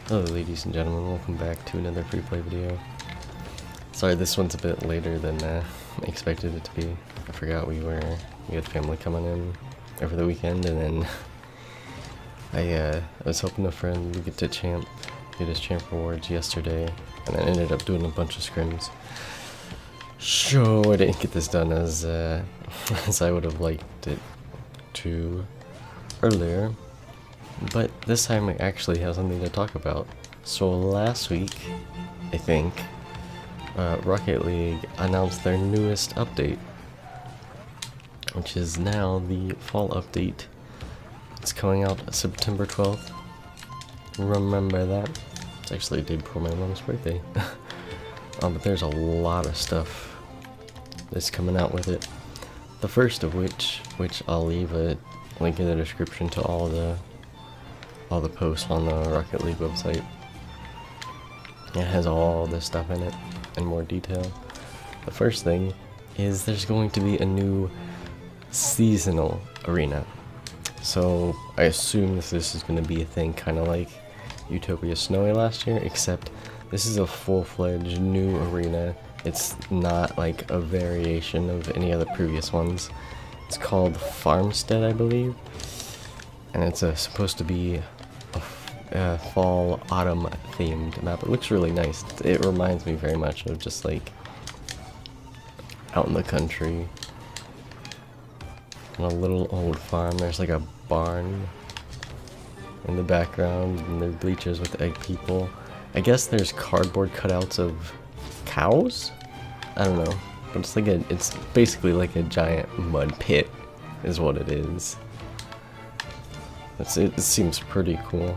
Hello ladies and gentlemen, welcome back to another free play video. Sorry, this one's a bit later than I expected it to be. I forgot we had family coming in over the weekend, and then I was hoping a friend would get his champ rewards yesterday, and I ended up doing a bunch of scrims. So I didn't get this done as as I would have liked it to earlier. But this time I actually have something to talk about. So last week, I think, Rocket League announced their newest update, which is now the fall update. It's coming out September 12th. Remember that? It's actually a day before my mom's birthday. But there's a lot of stuff that's coming out with it. The first of which I'll leave a link in the description to all the posts on the Rocket League website. It has all this stuff in it in more detail. The first thing is there's going to be a new seasonal arena. So I assume this is going to be a thing kind of like Utopia Snowy last year, except this is a full-fledged new arena. It's not like a variation of any other previous ones. It's called Farmstead, I believe, and it's supposed to be a fall autumn themed map. It looks really nice. It reminds me very much of just like out in the country on a little old farm. There's like a barn in the background, and there's bleachers with egg people. I guess there's cardboard cutouts of cows? I don't know, but it's basically like a giant mud pit is what it is. It seems pretty cool.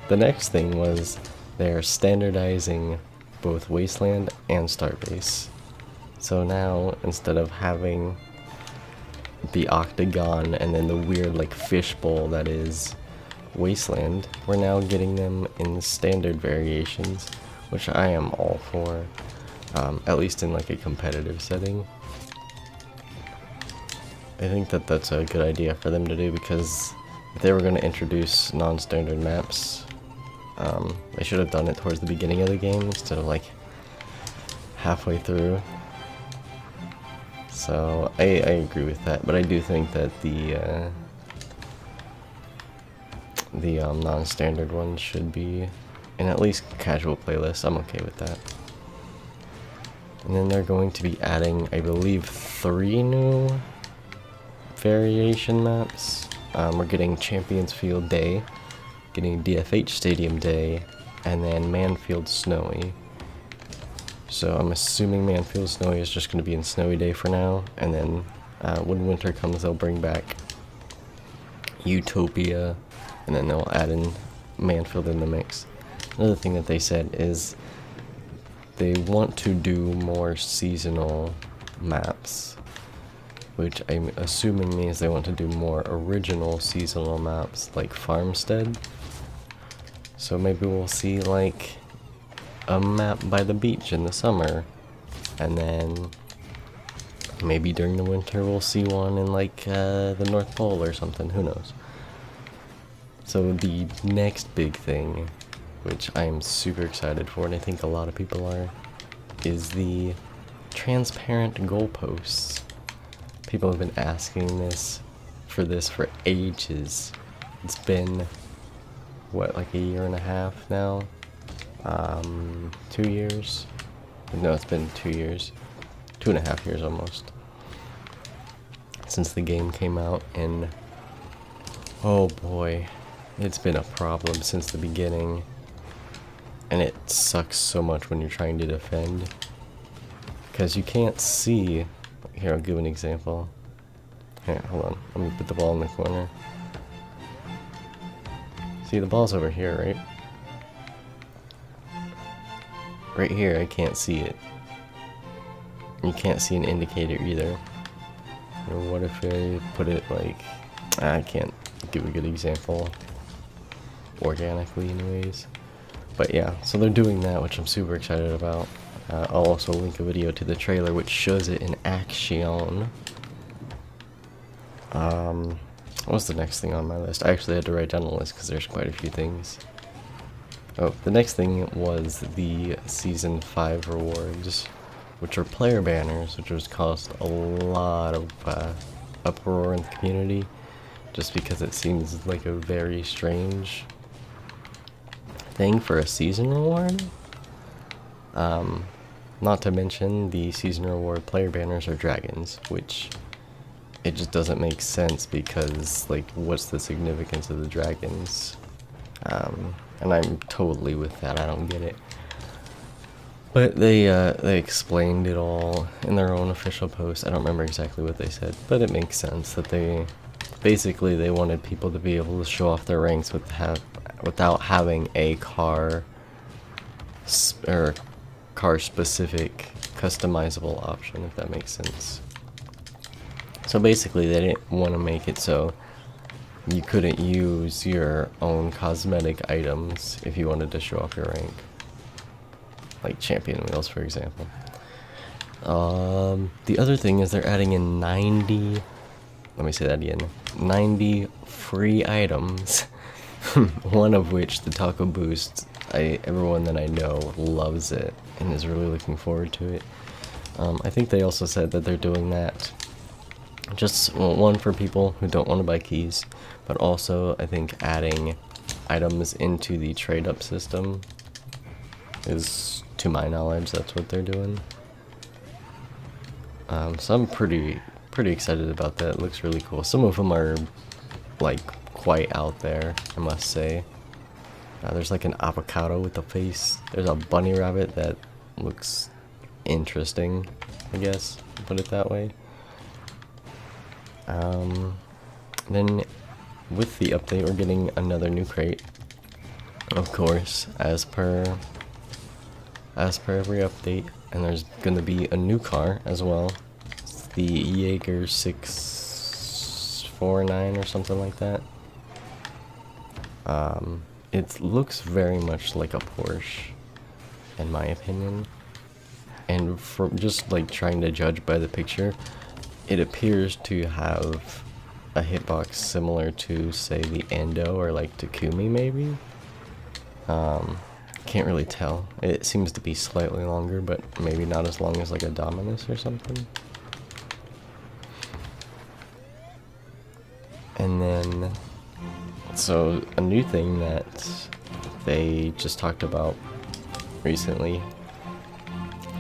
The next thing was they're standardizing both Wasteland and Starbase. So now, instead of having the octagon and then the weird like fishbowl that is Wasteland, we're now getting them in standard variations, which I am all for, at least in like a competitive setting. I think that's a good idea for them to do, because if they were going to introduce non-standard maps, they should have done it towards the beginning of the game instead of like halfway through. So I agree with that, but I do think that the non-standard one should be in at least casual playlists. I'm okay with that. And then they're going to be adding, I believe, 3 new variation maps. We're getting Champions Field Day, getting DFH Stadium Day, and then Manfield Snowy. So I'm assuming Manfield Snowy is just going to be in Snowy Day for now, and then when winter comes they'll bring back Utopia, and then they'll add in Manfield in the mix. Another thing that they said is they want to do more seasonal maps, which I'm assuming means they want to do more original seasonal maps like Farmstead. So maybe we'll see like a map by the beach in the summer, and then maybe during the winter we'll see one in like the North Pole or something, who knows. So the next big thing, which I'm super excited for, and I think a lot of people are, is the transparent goalposts. People have been asking for ages. It's been, what, like a year and a half now? 2 years? No, it's been 2 years. 2.5 years almost. Since the game came out, and oh boy, it's been a problem since the beginning. And it sucks so much when you're trying to defend, because you can't see. Here, I'll give an example. Here, hold on. Let me put the ball in the corner. See, the ball's over here, right? Right here, I can't see it. You can't see an indicator either. Or what if I put it like... I can't give a good example organically anyways. But yeah, so they're doing that, which I'm super excited about. I'll also link a video to the trailer which shows it in action. What's the next thing on my list? I actually had to write down a list because there's quite a few things. Oh, the next thing was the Season 5 rewards, which are player banners, which has caused a lot of uproar in the community, just because it seems like a very strange thing for a season reward. Not to mention the season reward player banners are dragons, which it just doesn't make sense because, like, what's the significance of the dragons? And I'm totally with that, I don't get it. But they explained it all in their own official post. I don't remember exactly what they said, but it makes sense that they wanted people to be able to show off their ranks without having a car specific customizable option, if that makes sense. So basically they didn't want to make it so you couldn't use your own cosmetic items if you wanted to show off your rank. Like champion wheels, for example. The other thing is they're adding in 90 free items. One of which, the Taco Boost, everyone that I know loves it and is really looking forward to it. I think they also said that they're doing that just, well, one, for people who don't want to buy keys, but also I think adding items into the trade up system is, to my knowledge, that's what they're doing. So I'm pretty excited about that. It looks really cool. Some of them are like quite out there, I must say. There's like an avocado with a face. There's a bunny rabbit that looks interesting, I guess, put it that way. Then with the update, we're getting another new crate, of course, as per every update, and there's gonna be a new car as well. It's the Jaeger 649 or something like that. It looks very much like a Porsche, in my opinion, and from just like trying to judge by the picture, it appears to have a hitbox similar to, say, the Endo or like Takumi, maybe. Can't really tell. It seems to be slightly longer, but maybe not as long as like a Dominus or something. And then, so a new thing that they just talked about recently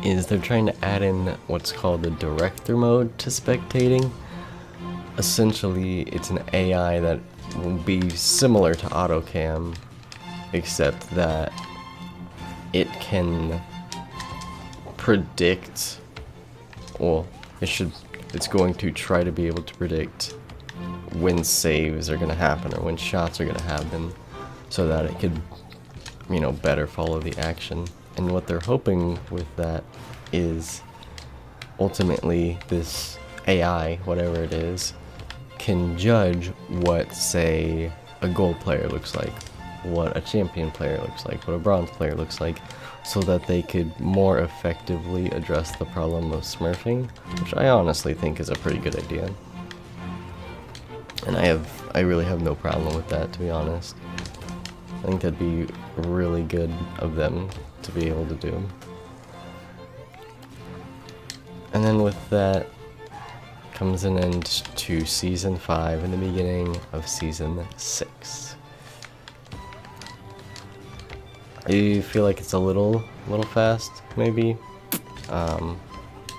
is they're trying to add in what's called the director mode to spectating. Essentially, it's an AI that will be similar to AutoCam, except that it can predict, well, it's going to try to be able to predict when saves are going to happen or when shots are going to happen, so that it could, you know, better follow the action. And what they're hoping with that is ultimately this AI, whatever it is, can judge what, say, a gold player looks like, what a champion player looks like, what a bronze player looks like, so that they could more effectively address the problem of smurfing, which I honestly think is a pretty good idea. And I really have no problem with that, to be honest. I think that'd be really good of them to be able to do. And then with that comes an end to Season 5 and the beginning of Season 6. I feel like it's a little fast, maybe.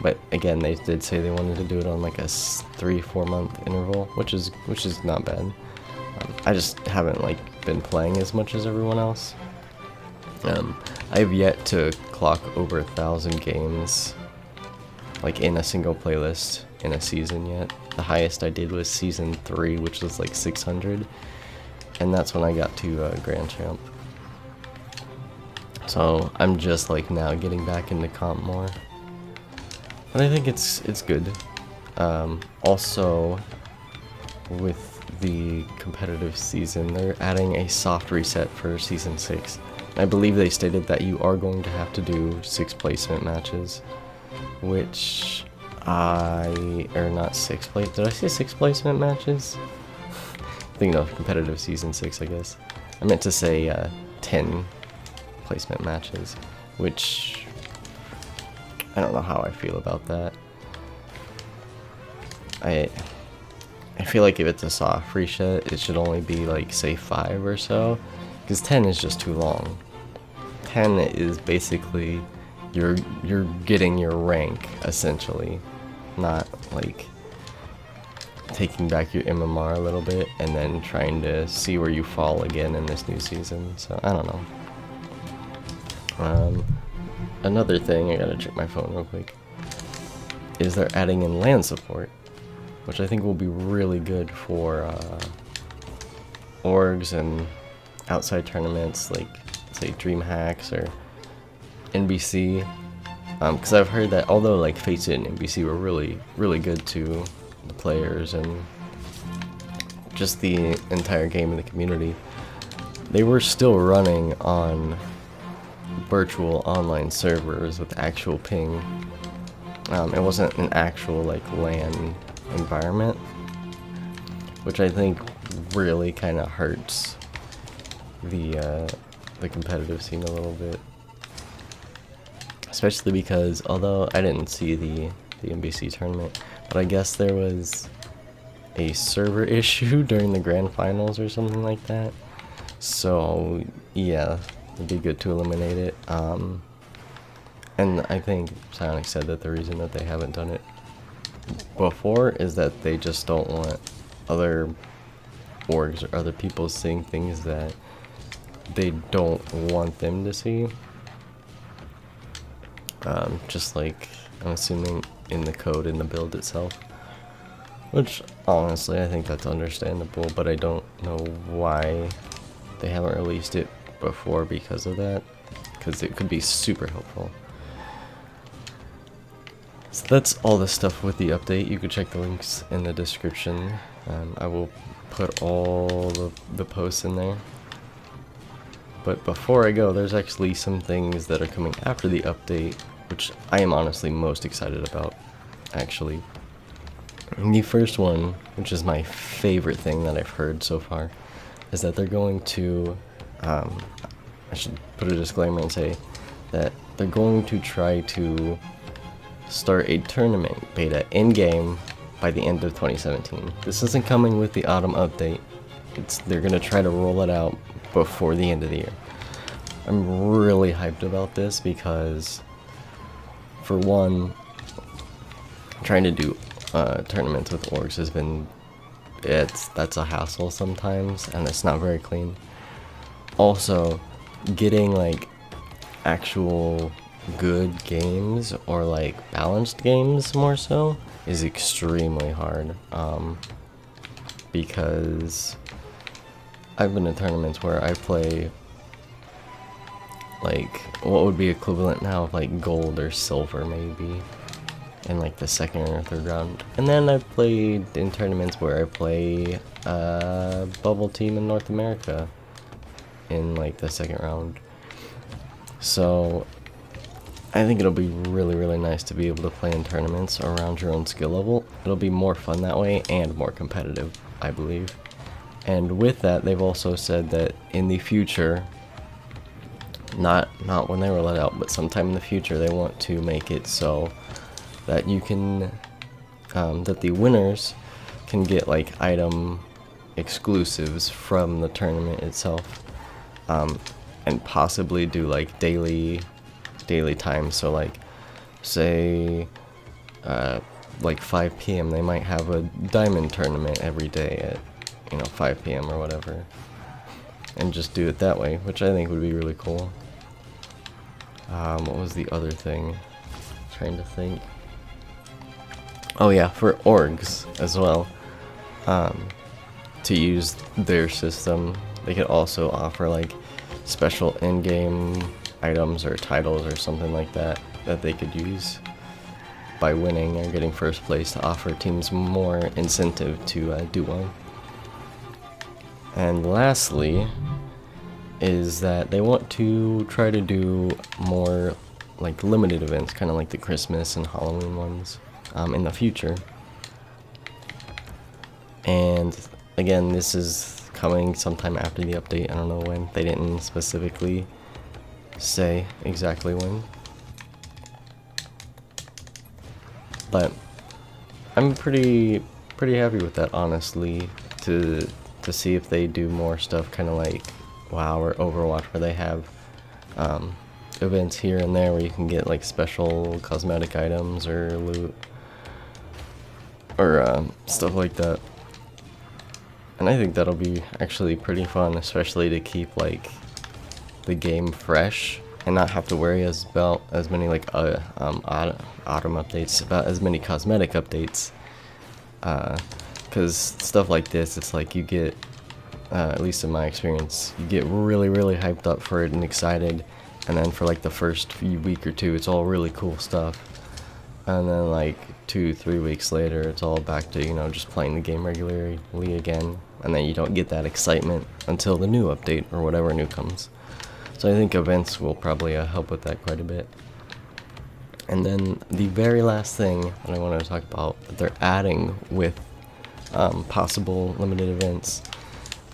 But again, they did say they wanted to do it on like a 3-4 month interval, which is not bad. I just haven't like been playing as much as everyone else. I have yet to clock over 1,000 games, like in a single playlist in a season yet. The highest I did was Season 3, which was like 600, and that's when I got to Grand Champ. So I'm just like now getting back into comp more, but I think it's good. Also, with the competitive season, they're adding a soft reset for Season 6. I believe they stated that you are going to have to do 6 placement matches, which not 6 did I say 6 placement matches? Thinking of competitive Season 6, I guess. I meant to say 10 placement matches, which I don't know how I feel about that. I feel like if it's a soft reset, it should only be like, say, 5 or so, because 10 is just too long. 10 is basically you're getting your rank, essentially, not like taking back your MMR a little bit and then trying to see where you fall again in this new season. So I don't know. Another thing, I gotta check my phone real quick, is they're adding in LAN support, which I think will be really good for orgs and outside tournaments like, say, DreamHacks or NBC. Because I've heard that although like Face It and NBC were really good to the players and just the entire game and the community, they were still running on virtual online servers with actual ping. It wasn't an actual like LAN environment, which I think really kind of hurts the competitive scene a little bit. Especially because, although I didn't see the NBC tournament, but I guess there was a server issue during the grand finals or something like that. So yeah, it'd be good to eliminate it. And I think Psionic said that the reason that they haven't done it before is that they just don't want other orgs or other people seeing things that they don't want them to see. Just like, I'm assuming, in the code, in the build itself. Which, honestly, I think that's understandable, but I don't know why they haven't released it before because of that. Because it could be super helpful. So that's all the stuff with the update. You can check the links in the description. I will put all the posts in there. But before I go, there's actually some things that are coming after the update, which I am honestly most excited about, actually. And the first one, which is my favorite thing that I've heard so far, is that they're going to, I should put a disclaimer and say that they're going to try to start a tournament beta in-game by the end of 2017. This isn't coming with the autumn update. They're going to try to roll it out before the end of the year. I'm really hyped about this because, for one, trying to do tournaments with orgs has been, that's a hassle sometimes, and it's not very clean. Also, getting like actual good games, or like balanced games more so, is extremely hard, because I've been in tournaments where I play like what would be equivalent now of like gold or silver maybe in like the second or third round, and then I've played in tournaments where I play bubble team in North America in like the second round. So I think it'll be really nice to be able to play in tournaments around your own skill level. It'll be more fun that way and more competitive, I believe. And with that, they've also said that in the future, not when they roll it out, but sometime in the future, they want to make it so that you can, that the winners can get like item exclusives from the tournament itself, and possibly do like daily time. So like, say, like 5 p.m. they might have a diamond tournament every day at 5 p.m. or whatever, and just do it that way, which I think would be really cool. What was the other thing? Trying to think. Oh yeah, for orgs as well, to use their system, they could also offer like special in-game items or titles or something like that they could use by winning or getting first place to offer teams more incentive to do well. And lastly is that they want to try to do more like limited events, kind of like the Christmas and Halloween ones, in the future. And again, this is coming sometime after the update. I don't know when. They didn't specifically say exactly when. But I'm pretty happy with that, honestly, to see if they do more stuff kind of like WoW or Overwatch, where they have events here and there where you can get like special cosmetic items or loot or stuff like that. And I think that'll be actually pretty fun, especially to keep like the game fresh and not have to worry about as many like autumn updates, about as many cosmetic updates. Because stuff like this, it's like you get, at least in my experience, you get really hyped up for it and excited, and then for like the first week or two, it's all really cool stuff, and then like 2-3 weeks later, it's all back to, you know, just playing the game regularly again, and then you don't get that excitement until the new update or whatever new comes. So I think events will probably help with that quite a bit. And then the very last thing that I want to talk about that they're adding with possible limited events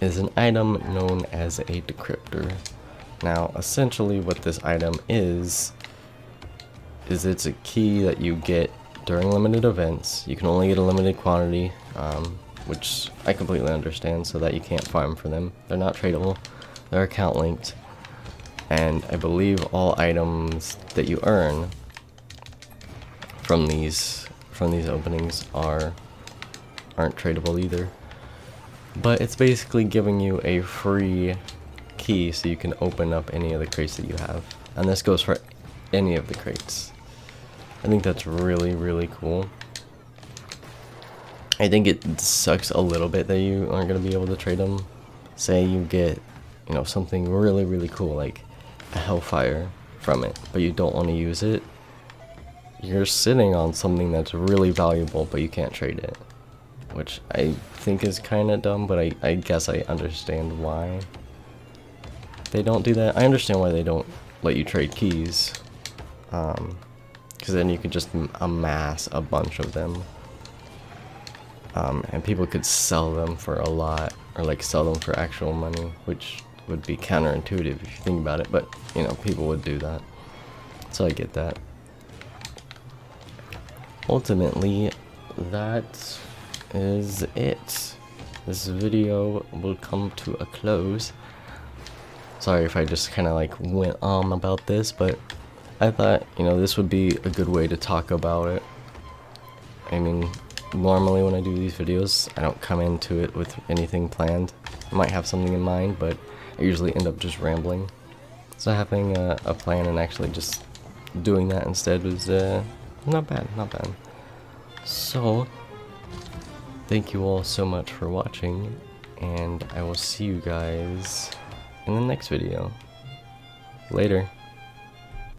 is an item known as a decryptor. Now, essentially what this item is it's a key that you get during limited events. You can only get a limited quantity, which I completely understand, so that you can't farm for them. They're not tradable, they're account linked, and I believe all items that you earn from these openings aren't tradable either. But it's basically giving you a free key so you can open up any of the crates that you have, and this goes for any of the crates. I think that's really cool. I think it sucks a little bit that you aren't going to be able to trade them. Say you get, you know, something really cool like a Hellfire from it, but you don't want to use it. You're sitting on something that's really valuable, but you can't trade it, which I think is kind of dumb, but I guess I understand why they don't do that. I understand why they don't let you trade keys, because then you could just amass a bunch of them, and people could sell them for a lot, or like sell them for actual money, which would be counterintuitive if you think about it, but you know, people would do that, so I get that. Ultimately, that is it. This video will come to a close. Sorry if I just kind of like went on about this, but I thought, you know, this would be a good way to talk about it. I mean, normally when I do these videos, I don't come into it with anything planned. I might have something in mind, but I usually end up just rambling. So having a plan and actually just doing that instead was not bad. So, thank you all so much for watching, and I will see you guys in the next video. Later.